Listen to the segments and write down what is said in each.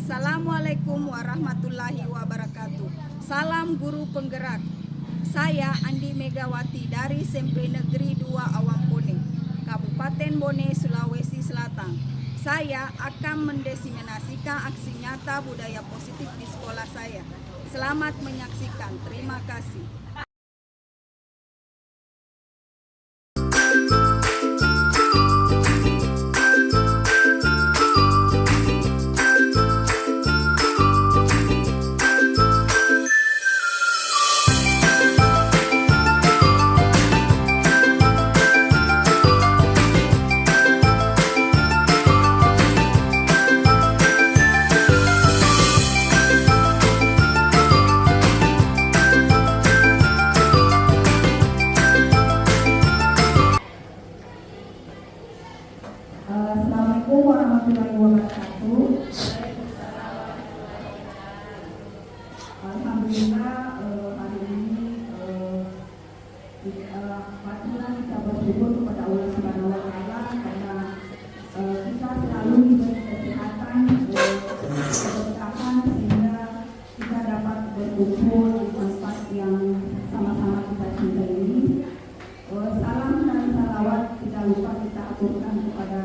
Assalamualaikum warahmatullahi wabarakatuh. Salam guru penggerak. Saya Andi Megawati dari SMP Negeri 2 Awangpone, Kabupaten Bone, Sulawesi Selatan. Saya akan mendesimasikan aksi nyata budaya positif di sekolah saya. Selamat menyaksikan. Terima kasih. Assalamualaikum warahmatullahi wabarakatuh. Alhamdulillah hari ini marilah kita bersyukur kepada Allah Subhanahu wa taala karena kita selalu diberi kesehatan, keberkahan sehingga kita dapat berkumpul di tempat yang sama-sama kita cintai ini. Salam dan salawat tidak lupa kita aturkan kepada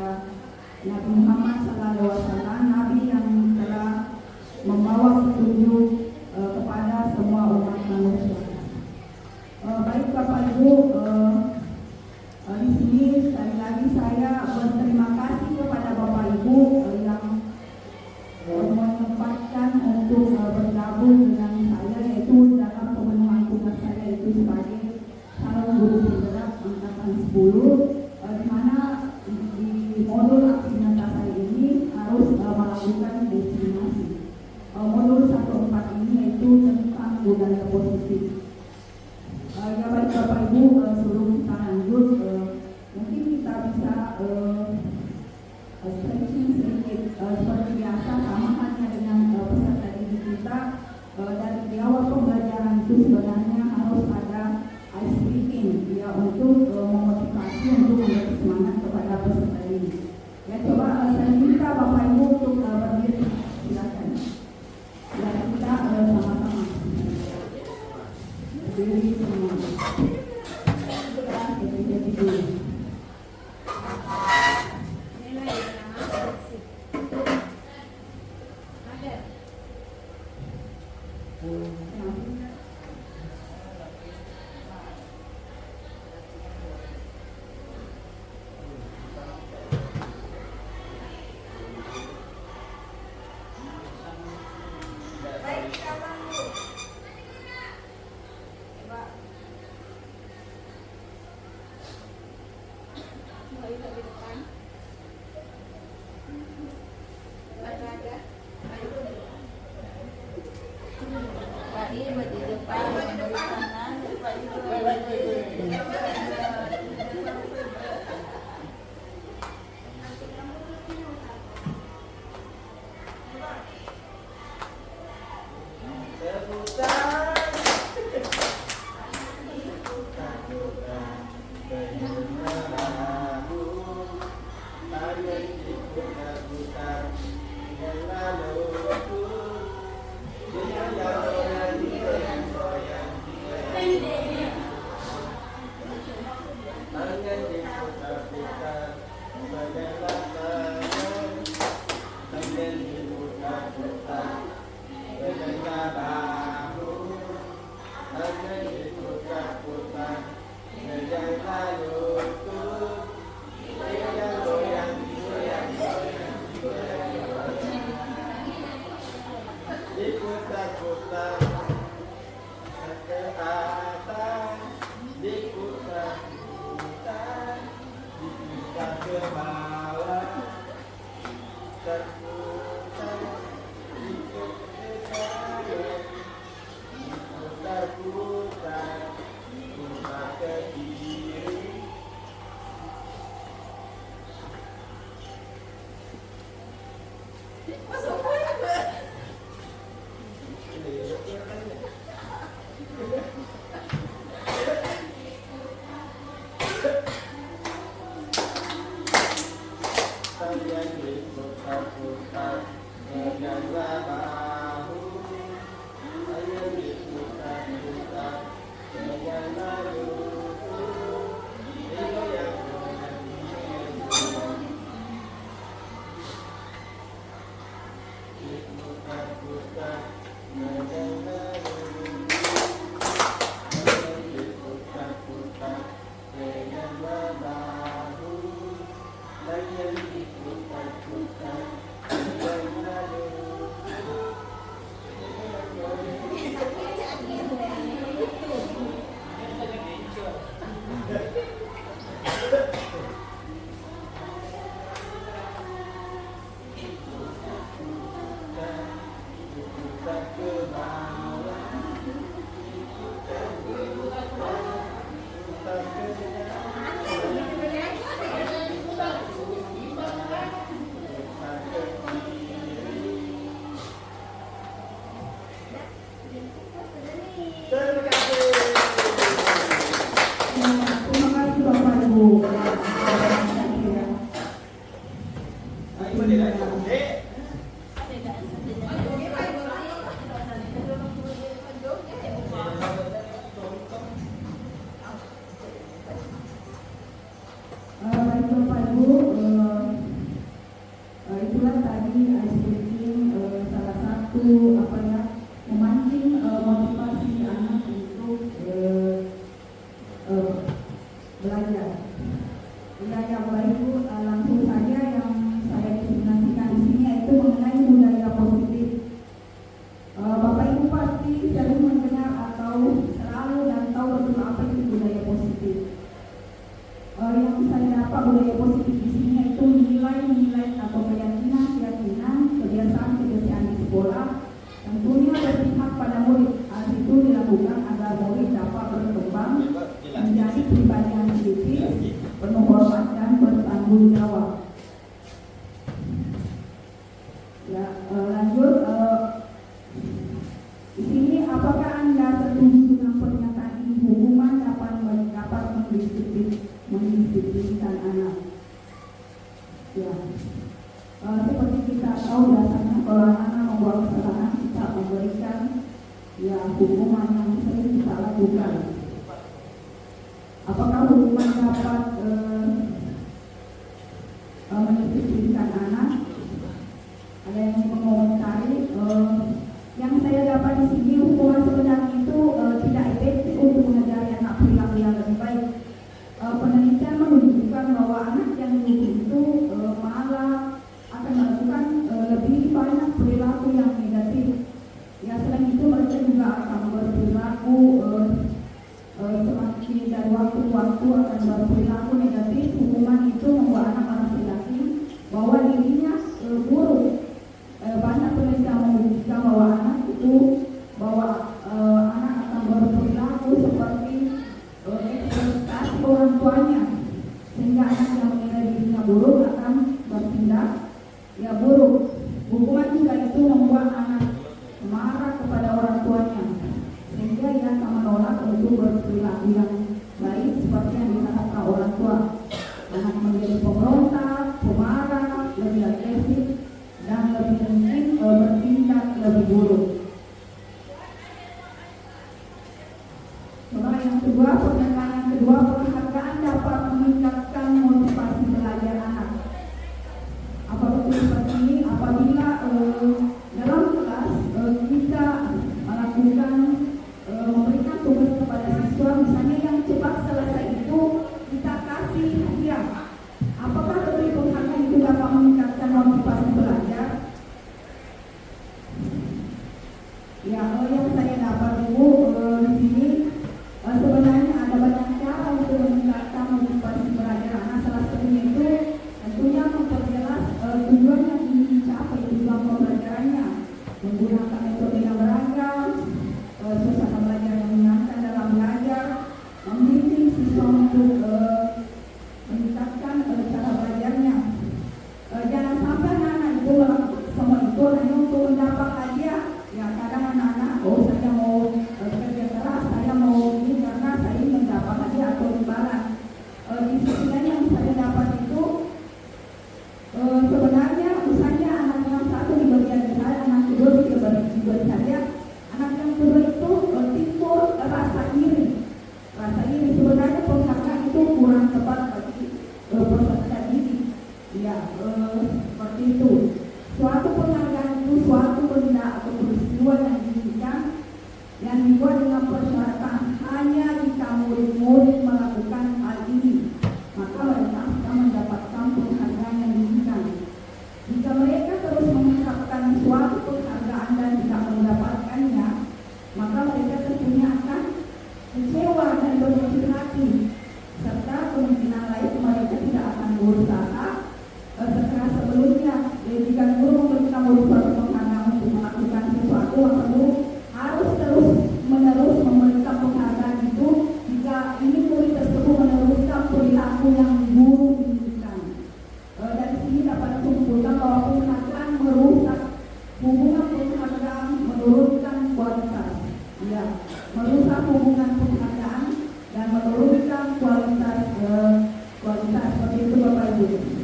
Nabi Muhammad SAW, Nabi yang telah membawa petunjuk kepada semua umat manusia. Baik Bapak Ibu, di sini sekali lagi saya berterima kasih kepada Bapak Ibu yang menyempatkan untuk bergabung dengan saya, yaitu dalam pemenuhan tugas saya itu sebagai calon guru penggerak angkatan 10, di mana di modul aksi nyata saya ini harus melakukan destinasi. Modul 14 ini yaitu tentang budaya positif. Ya baik Bapak Ibu, sebelum kita lanjut, mungkin kita bisa stretching sedikit seperti biasa, sama halnya dengan peserta didik kita. Dari di awal pembelajaran itu sebenarnya harus ada ice breaking, ya, untuk memotivasi, untuk memberi semangat kepada peserta didik. Ya, coba saya minta Bapak Ibu untuk berdiri, silakan. Dan kita sama-sama berdiri semua. Jadi dulu. Baik Bapak Ibu, itulah tadi icebreaking, salah satu memancing motivasi anak untuk belajar. Ya, yang Bapak Ibu, langsung saja yang saya diseminasikan di sini yaitu mengenai budaya positif. Bapak Ibu pasti sering mendengar atau selalu dan tahu betul apa itu budaya positif. Yang saya dapat budaya positif di sini yaitu nilai-nilai atau keyakinan, kebiasaan di sekolah, tentunya berpihak pada murid. Hal itu dilakukan agar murid dapat berkembang menjadi pribadi yang kritis, penuh hormat dan bertanggung jawab. Ya, lanjut. Di sini apakah Anda setuju dengan pernyataan ini? Hukuman dapat mendisiplinkan anak. Ya, seperti kita tahu biasanya kalau anak membuat kesalahan kita memberikan ya hukuman yang sering kita lakukan. Apakah hukuman dapat mendisiplinkan anak? Ada yang mengomentari? Yang saya dapat di sini hukuman sebenarnya itu tidak efektif untuk mengajari anak perilaku yang lebih baik. Penelitian menunjukkan bahwa anak yang begitu itu malah akan melakukan lebih banyak perilaku yang negatif. Ya, selain itu mereka juga akan berperilaku semakin dari waktu ke waktu akan berperilaku negatif. Hukuman itu membuat anak merasa yakin bahwa dirinya buruk. Banyak penelitian membuktikan bahwa anak akan berperilaku seperti ekspektasi orang tuanya, sehingga anak yang menilai dirinya buruk akan bertindak ya buruk. Hukuman juga itu membuat anak marah kepada orang tuanya, sehingga ia akan menolak untuk berperilaku yang baik seperti yang diharapkan orang tua. Anak menjadi pemberontak, pemarah, lebih agresif, dan lebih mungkin bertindak lebih buruk. Yang kedua, pernyataan kedua, penghargaan dapat meningkatkan motivasi belajar anak. Apa betul seperti ini? Apabila dalam kelas kita melakukan memberikan tugas kepada siswa, misalnya yang cepat selesai itu kita kasih hadiah. Apakah betul penghargaan itu dapat meningkatkan motivasi belajar? Ya, yang saya dapat dulu di sini sebenarnya ada banyak cara untuk meningkatkan motivasi belajar anak. Salah satunya itu tentunya memperjelas tujuan yang ingin dicapai tujuan pembelajarannya, menggunakan metode yang beragam, suasana belajar yang menyenangkan dalam belajar, membimbing siswa untuk meningkatkan cara belajarnya. Jangan sampai anak-anak itu melakukan semua itu hanya untuk mendapat hadiah. Ya, kadang anak-anak saya mau kerja keras, saya mau ini karena saya mendapat hadiah atau imbalan. Di sisi lain yang saya dapat itu sebenarnya misalnya anak yang satu di bagian Ya, seperti itu. Suatu penghargaan itu suatu benda atau peristiwa yang diinginkan yang dibuat dengan persyaratan hanya jika murid-murid melakukan hal ini, maka mereka akan mendapatkan penghargaan yang diinginkan. Jika mereka terus mengharapkan suatu penghargaan dan tidak mendapatkannya, maka mereka tentunya akan kecewa dan berkecil hati, serta kemungkinan lain mereka tidak akan berusaha sekeras sebelumnya. Jika guru memberikan murid suatu penghargaan untuk melakukan sesuatu, maka guru harus terus menerus memberikan penghargaan itu jika ini murid tersebut meneruskan perilaku yang guru inginkan. Dari sini dapat disimpulkan bahwa penghargaan merusak hubungan penghargaan, menurunkan kualitas. Ya, merusak hubungan penghargaan dan menurunkan kualitas seperti itu Bapak Ibu.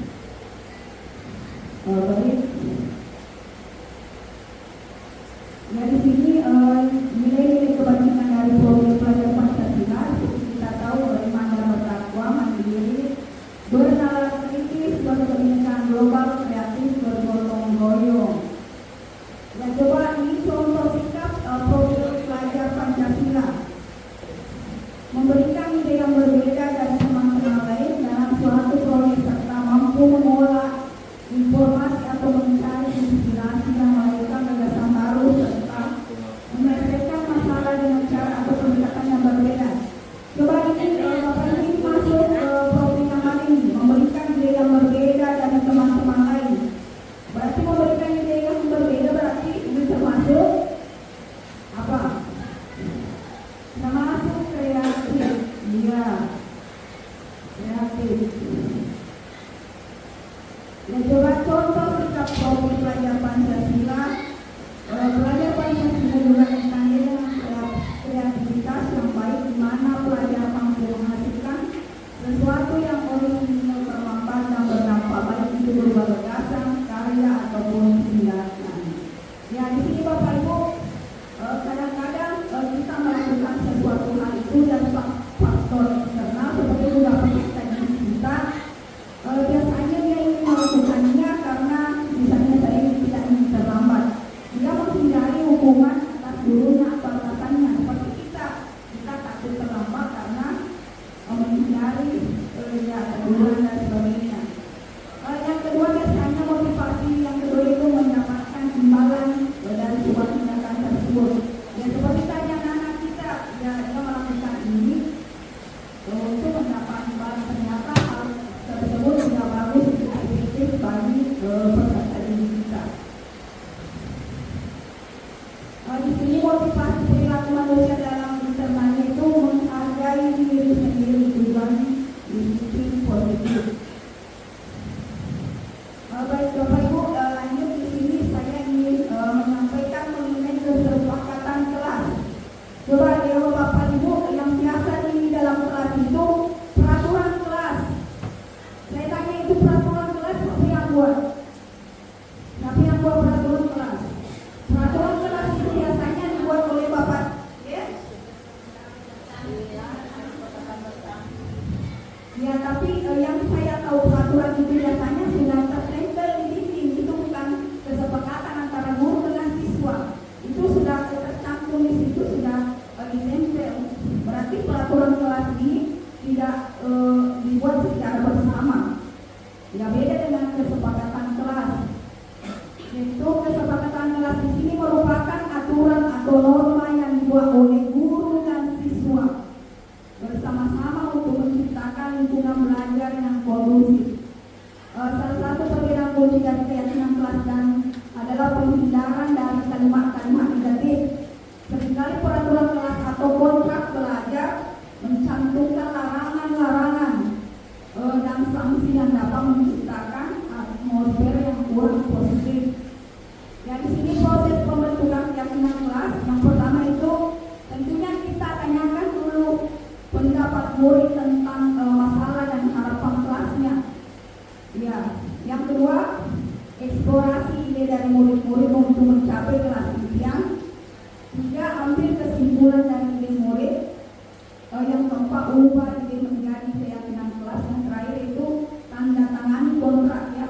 Baik. Ya, di sini nilai-nilai kebajikan dari program pelajar Pancasila kita tahu bagaimana bertakwa, mandiri, bernalar kritis, berkebinekaan global, kreatif, bergotong royong. Ya, coba ini contoh sikap program pelajar Pancasila. Memberikan ide yang berbeda dari teman-teman lain dalam suatu proyek serta mampu mengolah informasi atau mencari inspirasi yang melahirkan gagasan baru serta menyelesaikan masalah dengan cara atau pendekatan yang berbeda. Coba ini Bapak ini masuk program yang mana ini, memberikan ide yang berbeda dari teman-teman lain. Berarti memberikan ide yang berbeda berarti ini termasuk apa? Termasuk kreatif. Iya, kreatif. Ya, coba contoh sikap program pelajar Pancasila. Pelajar Pancasila juga ditandai dengan kreativitas yang baik, di mana pelajar mampu menghasilkan sesuatu yang orisinil, bermanfaat dan berdampak, baik itu berupa gagasan, karya ataupun tindakan. Ya, di sini Bapak Ibu, kadang-kadang kita melakukan sesuatu hal itu dan faktor eksternal seperti juga kita biasanya dia ingin melakukannya karena misalnya saya tidak ingin terlambat. Dia menghindari hukuman atas gurunya atau atasannya. Seperti kita takut terlambat karena menghindari teguran dan sebagainya. Yang kedua biasanya motivasi yang kedua itu mendapatkan imbalan dari sebuah tindakan tersebut. Ya, seperti tadi anak-anak kita dia melakukan ini untuk mendapat imbalan, ternyata hal tersebut tidak bagus, tidak efektif bagi peserta didik kita. Di sini motivasi perilaku manusia dalam internalnya itu menghargai diri sendiri, tujuan disiplin positif. Baik Bapak Ibu, lanjut di sini saya ingin menyampaikan mengenai kesepakatan kelas. Coba Bapak Ibu yang biasa ini dalam kelas itu peraturan kelas. Saya tanya itu peraturan kelas siapa yang buat? Siapa yang buat peraturan kelas? Peraturan kelas itu biasanya dibuat oleh Bapak, ya? Ya, tapi yang saya tahu peraturan itu biasanya sudah tertempel di dinding. Itu bukan kesepakatan antara guru dengan siswa. Itu sudah tercantum di situ, sudah ditempel. Berarti peraturan kelas ini tidak dibuat secara bersama. Ya, beda dengan kesepakatan kelas. Itu kesepakatan kelas di sini merupakan aturan atau norma yang dibuat oleh guru dan siswa bersama-sama untuk menciptakan lingkungan belajar yang kondusif. Salah satu perbedaan kunci dari keyakinan kelas dan adalah penghindaran dari kalimat-kalimat negatif. Seringkali peraturan kelas atau kontrak belajar mencantumkan larangan-larangan dan sanksi yang dapat menciptakan atmosfer yang kurang positif. Ya, di sini proses pembentukan keyakinan kelas. Yang pertama itu tentunya kita tanyakan dulu pendapat murid tentang masalah dan harapan kelasnya. Ya, yang kedua eksplorasi ide dari murid-murid untuk mencapai kelas impian. Tiga, ambil kesimpulan dari ide murid. Yang keempat, ubah ide menjadi keyakinan kelas. Yang terakhir itu tanda tangani kontrak ya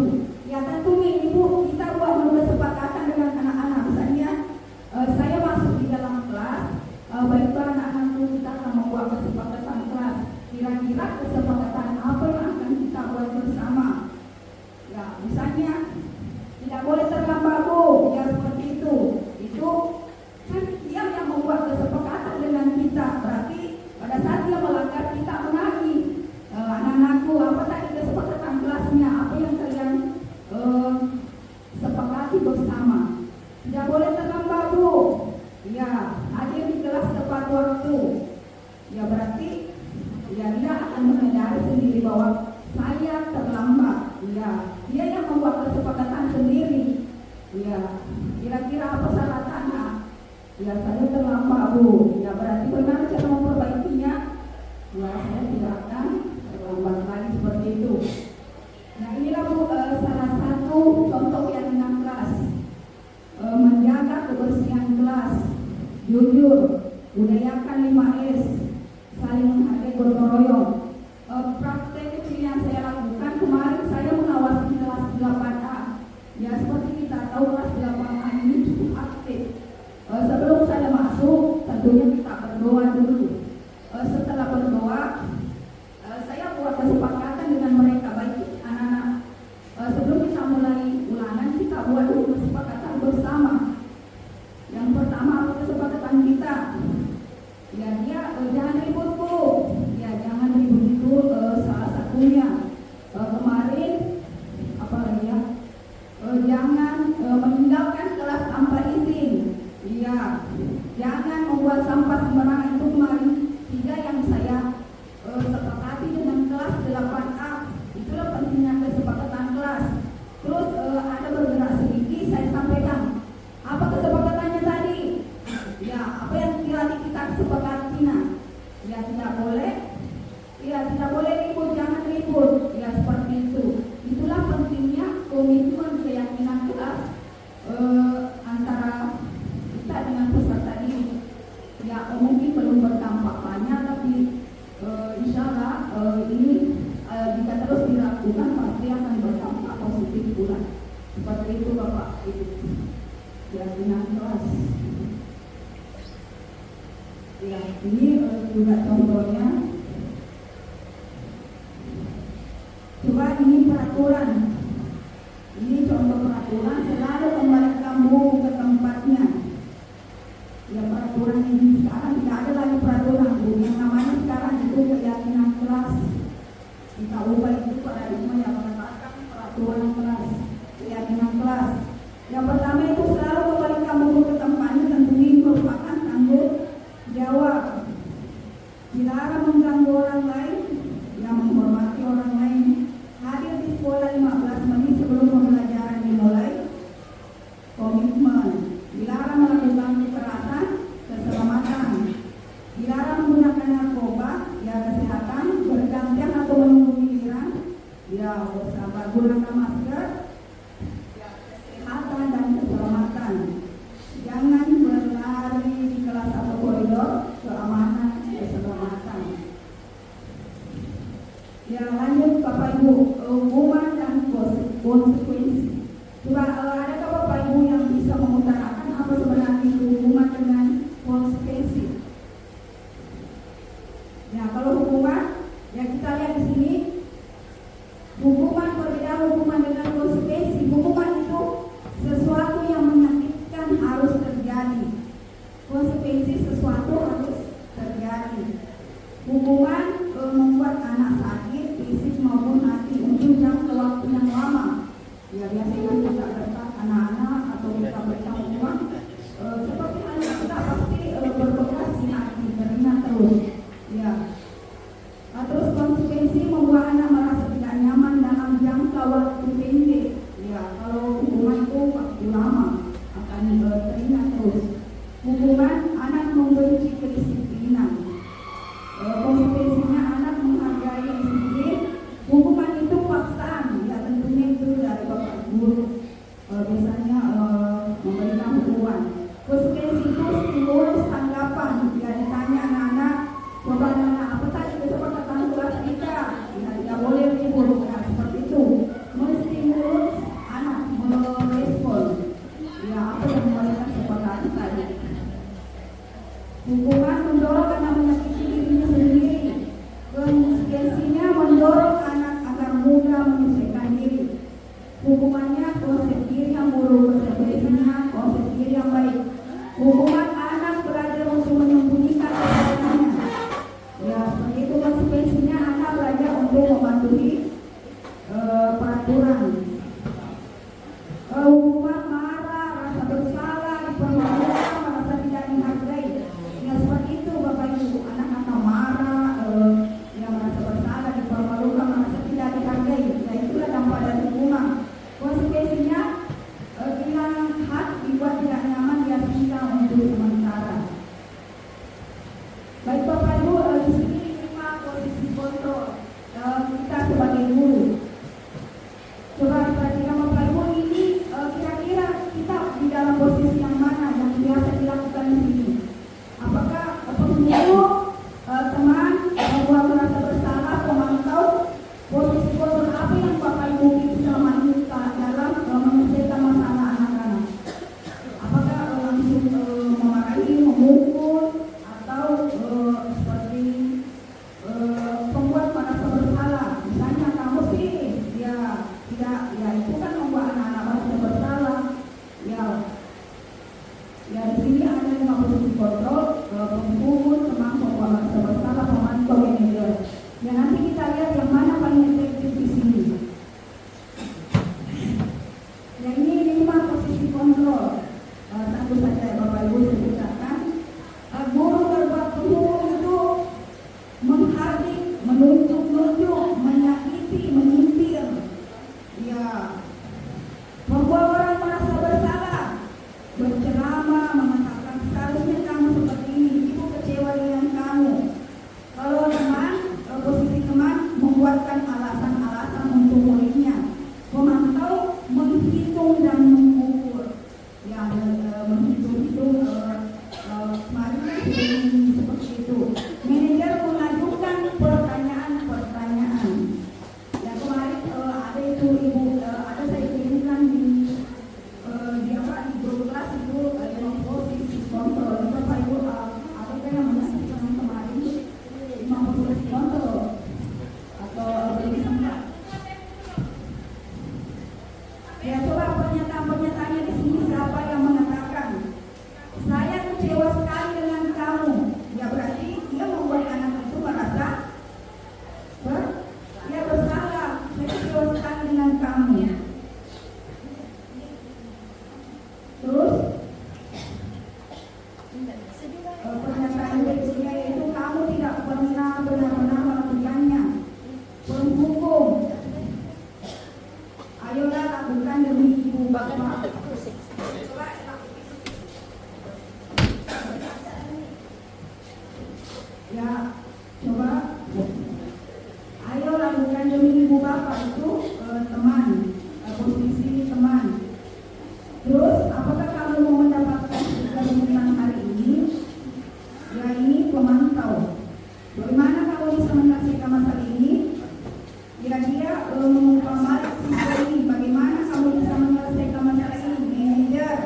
waktu. Ya tentunya Ibu kita buat kesepakatan dengan anak-anak. Misalnya saya masuk di dalam kelas, baiklah anak-anakku kita akan membuat kesepakatan kelas. Kira-kira kesepakatan apa yang akan kita buat bersama? Ya misalnya tidak boleh terlambat Bu, ya seperti itu. Itu kan dia yang membuat kesepakatan dengan kita. Berarti pada saat dia melanggar kita menagih. Anak-anakku apa tadi kesepakatan kelasnya, apa yang kalian sepakati bersama. Tidak boleh terlambat Bu. Ya, hadir di kelas tepat waktu. Ya berarti ya dia akan menyadari sendiri bahwa saya terlambat. Ya, dia yang membuat kesepakatan sendiri. Ya, kira-kira apa syaratannya? Ya saya terlambat Bu. Ya berarti benar cara memperbaikinya. Ya saya tidak akan terlambat lagi seperti itu. Nah inilah Bu salah satu contoh yang dengan kelas. Menjaga kebersihan kelas, jujur, budayakan 5S, saling menghargai, gotong royong. Praktek kecil yang saya lakukan kemarin, saya mengawasi kelas 8A. Ya seperti kita tahu kelas 8A ini cukup aktif. Sebelum saya masuk, tentunya kita berdoa dulu. Setelah berdoa, saya buat kesepakatan dengan mereka, baik anak-anak. Sebelum kita mulai ulangan, kita buat dulu kesepakatan bersama. Yang pertama apa kesepakatan kita? Ya dia jangan ribut Bu. Ya jangan ribut itu salah satunya. Kemarin apa lagi ya? Jangan meninggalkan kelas tanpa izin. Iya, jangan membuat sampah sembarangan. Itu kemarin 3 yang saya sepakati dengan kelas 8A. Itulah pentingnya kesepakatan kelas. Terus ada bergerak sedikit, saya sampaikan apa kesepakatannya tadi. Ya, apa yang kita sepakati. Ya tidak boleh. Ya tidak boleh ribut, jangan ribut. Ya seperti itu. Itulah pentingnya komitmen keyakinan kelas antara kita dengan peserta ini. Ya mungkin belum berdampak banyak, tapi insya Allah ini jika terus dilakukan pasti akan berdampak positif pula. Seperti itu Bapak Ibu. Keyakinan kelas. Ya ini juga contohnya. Coba ini peraturan. Ini contoh peraturan, selalu kembalikan buku ke tempatnya. Ya peraturan ini sekarang tidak ada lagi peraturan Bu. Yang namanya sekarang itu keyakinan kelas. Kita ubah itu paradigma yang mengatakan peraturan kelas, keyakinan kelas. Yang pertama itu selalu kembalikan buku ke tempatnya, tentunya merupakan tanggung jawab. Dilarang mengganggu orang lain, yang menghormati orang lain. Hadir di sekolah 15 menit sebelum pembelajaran dimulai. Komitmen. Dilarang melakukan kekerasan, keselamatan. Dilarang menggunakan narkoba, ya kesehatan, bergantian atau menunggu giliran. Ya bersabar, gunakan masker. Ya kesehatan dan keselamatan. Jangan berlari di kelas atau koridor, keamanan, keselamatan. Ya lanjut Bapak Ibu, hukuman dan konsekuensi. Coba adakah Bapak Ibu yang bisa mengutarakan apa sebenarnya itu hukuman dengan konsekuensi? Ya kalau hukuman, ya kita lihat di sini hukuman berbeda hukuman dengan konsekuensi. Hukuman itu sesuatu yang menyakitkan harus terjadi. Konsekuensi sesuatu harus terjadi. Hukuman membuat anak sakit fisik maupun hati untuk jangka waktu yang lama. Ya biasanya kita berkat anak-anak atau kita bertanggung jawab. Seperti halnya kita pasti berbekas di hati, teringat terus. Ya. Terus konsekuensi membuat anak merasa tidak nyaman dalam jangka hukumannya proses diri yang buruk, konsekuensinya proses diri yang baik. Hukuman anak belajar untuk menyembunyikan kesalahannya. Ya, seperti itu konsekuensinya anak belajar untuk mematuhi peraturan. Hukuman marah, rasa bersalah, dipermalukan, merasa tidak dihargai. Ya seperti itu Bapak Ibu, anak-anak marah, yang merasa bersalah, dipermalukan, merasa tidak dihargai. Ya itulah dampak dari hukuman. Konsekuensinya hilang hak, dibuat tidak nyaman, diasingkan untuk sementara. Baik Bapak Ibu, di sini 5 posisi kontrol kita sebagai guru. Coba perhatikan Bapak Ibu, ini kira-kira kita di dalam posisi yang mana yang biasa dilakukan di sini? Apakah pengurus, teman, membuat merasa bersalah, pemantau, posisi kontrol apa yang Bapak Ibu selama ini dalam menyelesaikan masalah anak-anak? Apakah langsung memarahi, memukul, atau seperti membuat merasa bersalah? Misalnya kamu sih, ya tidak, ya itu kan membuat anak-anak merasa bersalah. Ya di sini ada 5 posisi kontrol, pemukul, teman, membuat merasa bersalah, pemantau, manajer. Ya nanti kita lihat yang mana paling efektif di sini. Yang ini 5 posisi kontrol. Satu saja Bapak Ibu sebutkan. Guru berbuat pemukul itu menghardik, menunjuk-nunjuk, menyakiti, menyindir. Ya, membuat orang merasa bersalah, berceramah, mengatakan seharusnya kamu seperti ini, ibu kecewa dengan kamu. Kalau teman, posisi teman membuatkan alasan-alasan untuk muridnya. Pemantau menghitung dan mengukur. Ya, menghitung-hitung marinya seperti itu. Manajer mengajukan pertanyaan-pertanyaan. Ya kemarin ada itu ibu, ada saya kirimkan di grup kelas itu yang posisi kontrol. Bapak Ibu, apakah yang menyaksikan kemarin 5 posisi kontrol atau belum sempat? Ya coba pernyataan-pernyataannya di sini siapa yang mengatakan saya kecewa sekali dengan kamu. Ya berarti dia membuat anak itu merasa bersalah. Saya kecewa sekali dengan kamu. Terus pernyataan berikutnya yaitu kamu tidak pernah benar-benar melakukannya. Penghukum, ayolah lakukan demi ibu bapak. Ya, coba. Ayo lakukan demi ibu bapak itu teman, posisi teman. Terus, apakah kamu mau mendapatkan keuntungan hari ini? Ya ini pemantau. Bagaimana kamu bisa menyelesaikan masalah ini? Ya dia mengumpamakan siswa ini. Bagaimana kamu bisa menyelesaikan masalah ini? Manajer,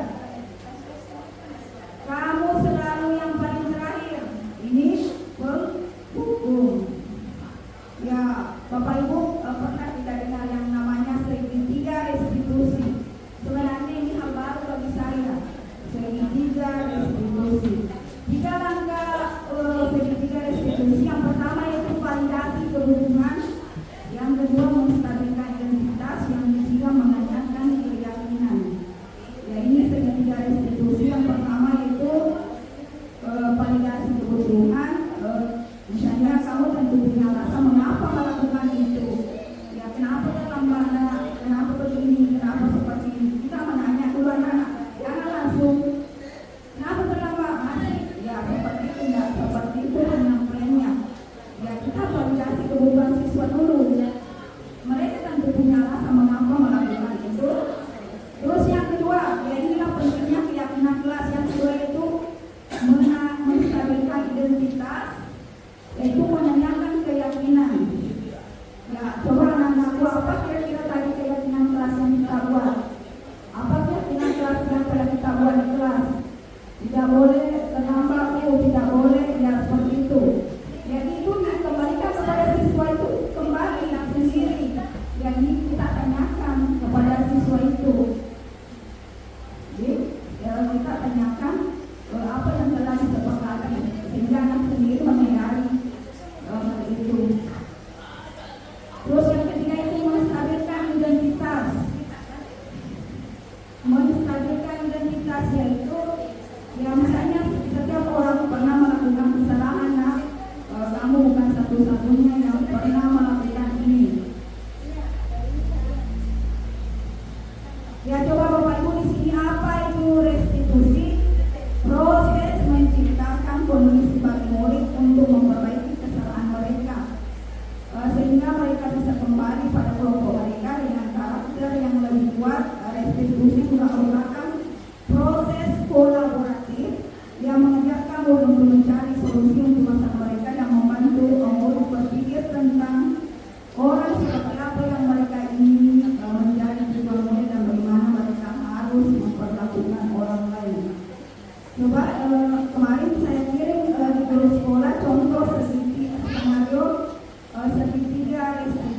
kamu selalu yang paling terakhir. Ini penghukum. Ya Bapak Ibu pernah tidak dengar yang namanya segitiga restitusi? Sebenarnya ini hal baru bagi saya. Segitiga restitusi. 3 langkah segitiga restitusi. Yang pertama yaitu validasi kebutuhan. Yang kedua menstabilkan identitas. Yang ketiga menanyakan keyakinan. Ya ini segitiga restitusi. Yang pertama yaitu validasi kebutuhan. Misalnya kamu tentu punya alasan mengapa melakukan itu. Ya kenapa terlambat, kenapa begini, kenapa seperti ini. Kita menanya dulu anak, jangan langsung kenapa terlambat masih. Ya seperti itu, enggak seperti itu penyampaiannya. Ya kita validasi kebutuhan siswa dulu. Mereka tentu punya alasan mengapa melakukan itu. Terus yang kedua, ya inilah pentingnya keyakinan kelas. Yang kedua itu menstabilkan identitas, yaitu menanyakan keyakinan. Ya coba anak-anakku, apa kira-kira tadi keyakinan kelas yang kita buat? Apa keyakinan kelas yang telah kita buat di kelas? Tidak boleh terlambat, tidak boleh, ya seperti itu. Ya itu dikembalikan kepada siswa itu kembali sendiri. Jadi kita tanyakan kepada siswa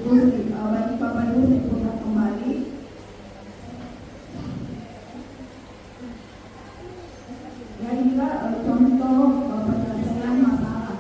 Terus bagi Bapak Ibu saya putar kembali. Ya inilah contoh penyelesaian masalah.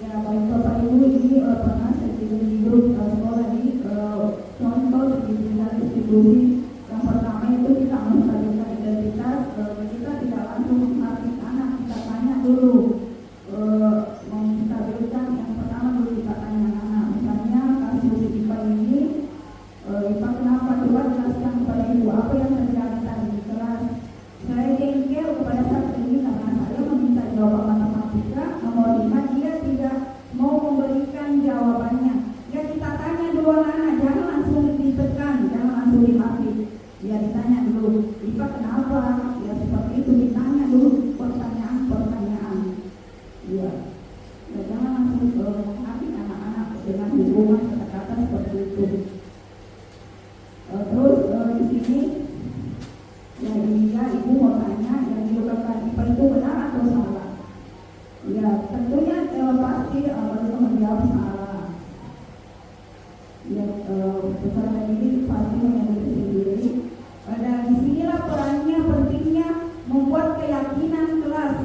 Ya baik Bapak Ibu, ini pernah saya kirim di grup sekolah di contoh segitiga distribusi. Yang pertama itu kita menstabilkan identitas, kita tidak langsung melatih anak, kita tanya dulu, menstabilkan. Yang pertama dulu kita tanya anak, misalnya kasus IPA ini, IPA kenapa, coba jelaskan kepada ibu apa yang terjadi tadi di kelas. Saya jengkel kepada saat ini karena saya meminta jawaban matematika, nomor 5 dia tidak mau memberikan jawabannya. Ya kita tanya dulu anak, jangan langsung ditekan, jangan langsung dimaki. Ya ditanya dulu, IPA kenapa? Ya seperti itu, ditanya dulu pertanyaan-pertanyaan. Ya, ya jangan langsung menghati anak-anak dengan hubungan kata-kata seperti itu. Terus di sini, ya ini ya ibu mau tanya yang dilakukan IPA itu benar atau salah? Ya tentunya pasti beliau menjawab salah. Ya peserta ini pasti menyadari sendiri. Dan disinilah perannya pentingnya membuat keyakinan kelas.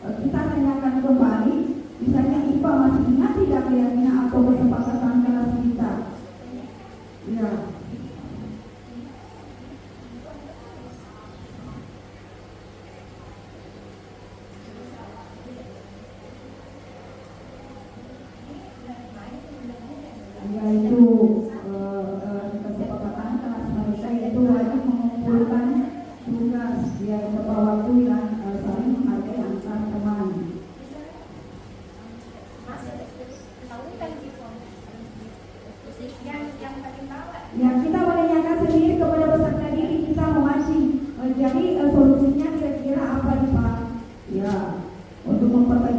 Kita tanyakan kembali, misalnya IPA masih ingat tidak keyakinan atau kesepakatan kelas kita? Ya. Yaitu kesepakatan kelas mereka yaitu wajib mengumpulkan tugas ya beberapa waktu yang saling menghargai antar teman. Ya kita menanyakan sendiri kepada peserta diri, kita memancing. Jadi solusinya kira-kira apa nih Pak? Ya untuk memperbaiki